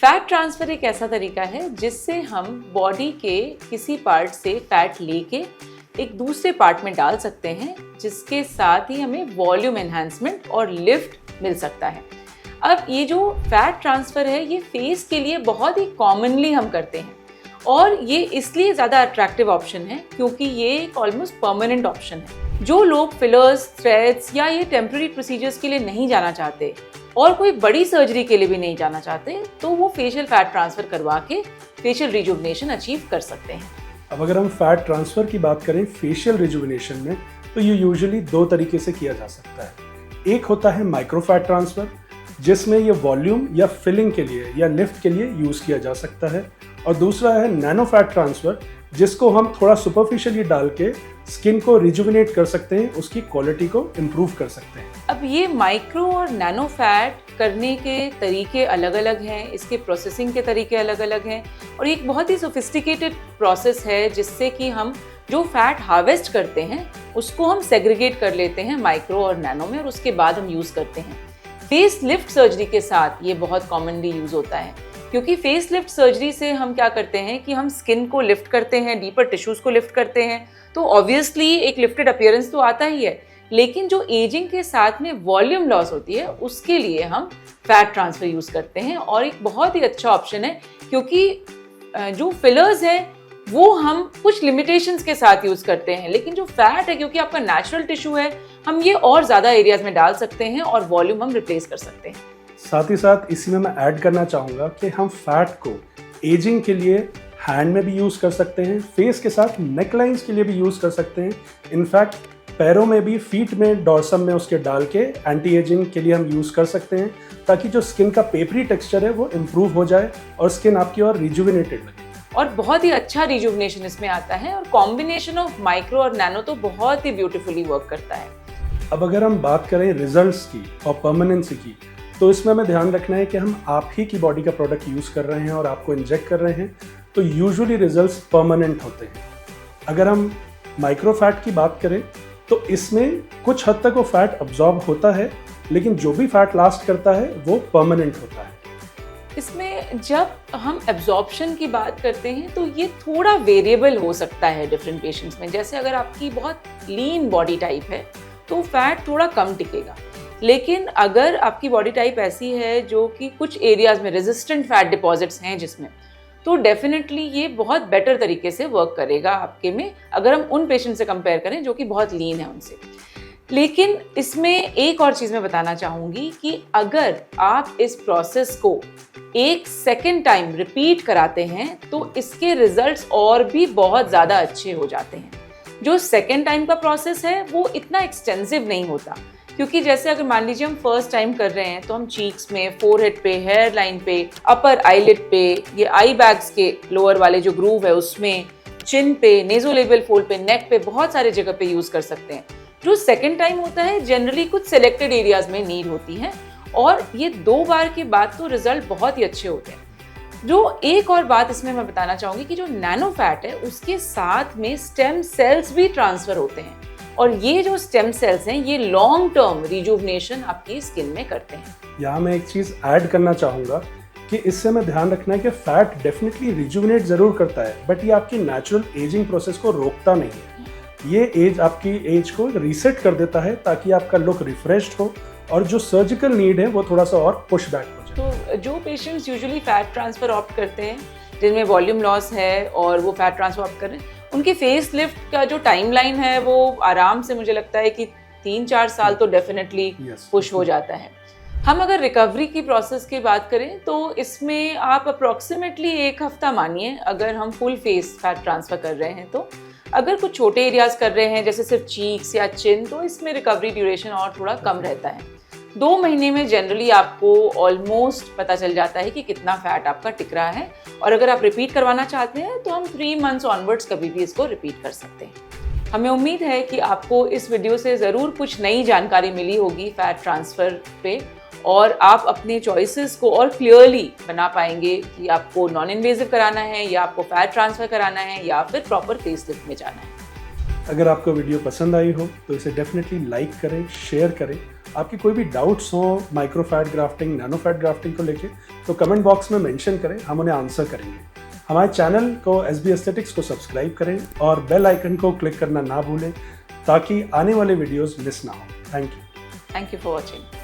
Fat transfer एक ऐसा तरीका है जिससे हम बॉडी के किसी पार्ट से फैट लेके एक दूसरे पार्ट में डाल सकते हैं, जिसके साथ ही हमें वॉल्यूम एनहांसमेंट और लिफ्ट मिल सकता है। अब ये जो फैट ट्रांसफ़र है ये फेस के लिए बहुत ही कॉमनली हम करते हैं और ये इसलिए ज़्यादा अट्रैक्टिव ऑप्शन है क्योंकि ये एक ऑलमोस्ट परमानेंट ऑप्शन है। जो लोग फिलर्स, थ्रेड्स या ये टेम्पररी प्रोसीजर्स के लिए नहीं जाना चाहते और कोई बड़ी सर्जरी के लिए भी नहीं जाना चाहते, तो वो फेशियल फैट ट्रांसफ़र करवा के फेशियल रिजुविनेशन अचीव कर सकते हैं। अब अगर हम फैट ट्रांसफ़र की बात करें फेशियल रिजुविनेशन में, तो ये यूजुअली दो तरीके से किया जा सकता है। एक होता है माइक्रो फैट ट्रांसफ़र, जिसमें ये वॉल्यूम या फिलिंग के लिए या लिफ्ट के लिए यूज़ किया जा सकता है, और दूसरा है नैनो फैट ट्रांसफ़र, जिसको हम थोड़ा सुपरफिशियली डाल के स्किन को रिजुविनेट कर सकते हैं, उसकी क्वालिटी को इम्प्रूव कर सकते हैं। अब ये माइक्रो और नैनो फैट करने के तरीके अलग अलग हैं, इसके प्रोसेसिंग के तरीके अलग अलग हैं और ये एक बहुत ही सोफिस्टिकेटेड प्रोसेस है जिससे कि हम जो फैट हार्वेस्ट करते हैं उसको हम सेग्रीगेट कर लेते हैं माइक्रो और नैनो में और उसके बाद हम यूज़ करते हैं। फेस लिफ्ट सर्जरी के साथ ये बहुत कॉमनली यूज़ होता है, क्योंकि फेस लिफ्ट सर्जरी से हम क्या करते हैं कि हम स्किन को लिफ्ट करते हैं, डीपर टिश्यूज़ को लिफ्ट करते हैं, तो ऑब्वियसली एक लिफ्टेड अपीयरेंस तो आता ही है, लेकिन जो एजिंग के साथ में वॉल्यूम लॉस होती है उसके लिए हम फैट ट्रांसफ़र यूज़ करते हैं और एक बहुत ही अच्छा ऑप्शन है, क्योंकि जो फिलर्स हैं वो हम कुछ लिमिटेशंस के साथ यूज़ करते हैं, लेकिन जो फैट है क्योंकि आपका नेचुरल टिश्यू है, हम ये और ज़्यादा एरियाज़ में डाल सकते हैं और वॉल्यूम हम रिप्लेस कर सकते हैं। साथ ही साथ इसी में मैं ऐड करना चाहूँगा कि हम फैट को एजिंग के लिए हैंड में भी यूज़ कर सकते हैं, फेस के साथ नेकलाइंस के लिए भी यूज़ कर सकते हैं, इनफैक्ट पैरों में भी, फीट में, डॉर्सम में उसके डाल के एंटी एजिंग के लिए हम यूज़ कर सकते हैं, ताकि जो स्किन का पेपरी टेक्सचर है वो इम्प्रूव हो जाए और स्किन आपकी और रिजुविनेटेड लगे। और बहुत ही अच्छा रिजुविनेशन इसमें आता है और कॉम्बिनेशन ऑफ माइक्रो और नैनो तो बहुत ही ब्यूटीफुली वर्क करता है। अब अगर हम बात करें रिजल्ट्स की और परमानेंसी की, तो इसमें हमें ध्यान रखना है कि हम आप ही की बॉडी का प्रोडक्ट यूज़ कर रहे हैं और आपको इंजेक्ट कर रहे हैं, तो यूजुअली रिजल्ट्स परमानेंट होते हैं। अगर हम माइक्रो फैट की बात करें तो इसमें कुछ हद तक वो फैट अब्जॉर्ब होता है, लेकिन जो भी फैट लास्ट करता है वो परमानेंट होता है। इसमें जब हम एब्जॉर्प्शन की बात करते हैं तो ये थोड़ा वेरिएबल हो सकता है डिफरेंट पेशेंट्स में। जैसे अगर आपकी बहुत लीन बॉडी टाइप है तो फैट थोड़ा कम टिकेगा, लेकिन अगर आपकी बॉडी टाइप ऐसी है जो कि कुछ एरियाज़ में रेजिस्टेंट फैट डिपॉजिट्स हैं जिसमें, तो डेफिनेटली ये बहुत बेटर तरीके से वर्क करेगा आपके में, अगर हम उन पेशेंट से कंपेयर करें जो कि बहुत लीन है उनसे। लेकिन इसमें एक और चीज़ मैं बताना चाहूँगी कि अगर आप इस प्रोसेस को एक सेकेंड टाइम रिपीट कराते हैं तो इसके रिजल्ट्स और भी बहुत ज़्यादा अच्छे हो जाते हैं। जो सेकेंड टाइम का प्रोसेस है वो इतना एक्सटेंसिव नहीं होता, क्योंकि जैसे अगर मान लीजिए हम फर्स्ट टाइम कर रहे हैं तो हम चीक्स में, फोरहेड पे, हेयर लाइन पे, अपर आईलिड पे, ये आई बैग्स के लोअर वाले जो ग्रूव है उसमें, चिन पे, नेज़ोलेबियल फोल्ड पे, नेक पे, बहुत सारे जगह पे यूज़ कर सकते हैं। जो सेकेंड टाइम होता है जनरली कुछ सिलेक्टेड एरियाज में नीड होती है और ये 2 बार के बाद तो रिजल्ट बहुत ही अच्छे होते हैं। जो एक और बात इसमें मैं बताना चाहूँगी कि जो नैनो फैट है उसके साथ में स्टेम सेल्स भी ट्रांसफ़र होते हैं और ये जो स्टेम सेल्स हैं ये लॉन्ग टर्म रिजुविनेशन आपकी स्किन में करते हैं। यहाँ मैं एक चीज़ ऐड करना चाहूँगा कि इससे हमें ध्यान रखना है कि फैट डेफिनेटली रिजुविनेट ज़रूर करता है, बट ये आपकी नेचुरल एजिंग प्रोसेस को रोकता नहीं है। ये एज आपकी एज को रीसेट कर देता है ताकि आपका लुक रिफ्रेश्ड हो और जो सर्जिकल नीड है वो थोड़ा सा और पुश बैक हो जाए। तो जो patients usually fat transfer opt करते हैं, जिनमें वॉल्यूम लॉस है और वो फैट ट्रांसफ़र ऑप्ट कर रहे हैं, उनकी फेस लिफ्ट का जो टाइमलाइन है वो आराम से मुझे लगता है कि 3-4 साल तो डेफिनेटली पुश हो जाता है। हम अगर रिकवरी की प्रोसेस की बात करें तो इसमें आप अप्रॉक्सीमेटली 1 हफ्ता मानिए, अगर हम फुल फेस फैट ट्रांसफ़र कर रहे हैं तो। अगर कुछ छोटे एरियाज़ कर रहे हैं जैसे सिर्फ चीक्स या चिन, तो इसमें रिकवरी ड्यूरेशन और थोड़ा कम रहता है। 2 महीने में जनरली आपको ऑलमोस्ट पता चल जाता है कि कितना फैट आपका टिक रहा है, और अगर आप रिपीट करवाना चाहते हैं तो हम 3 मंथ्स ऑनवर्ड्स कभी भी इसको रिपीट कर सकते हैं। हमें उम्मीद है कि आपको इस वीडियो से ज़रूर कुछ नई जानकारी मिली होगी फैट ट्रांसफ़र पे, और आप अपने चॉइसेस को और क्लियरली बना पाएंगे कि आपको नॉन इन्वेजिव कराना है या आपको फैट ट्रांसफ़र कराना है या फिर प्रॉपर फेस लिफ्ट में जाना है। अगर आपको वीडियो पसंद आई हो तो इसे डेफिनेटली लाइक करें, शेयर करें आपकी कोई भी डाउट्स हो माइक्रोफैट ग्राफ्टिंग, नैनोफैट ग्राफ्टिंग को लेके, तो कमेंट बॉक्स में मेंशन करें, हम उन्हें आंसर करेंगे। हमारे चैनल को SB एस्थेटिक्स को सब्सक्राइब करें और बेल आइकन को क्लिक करना ना भूलें ताकि आने वाले वीडियोस मिस ना हो। Thank you for watching.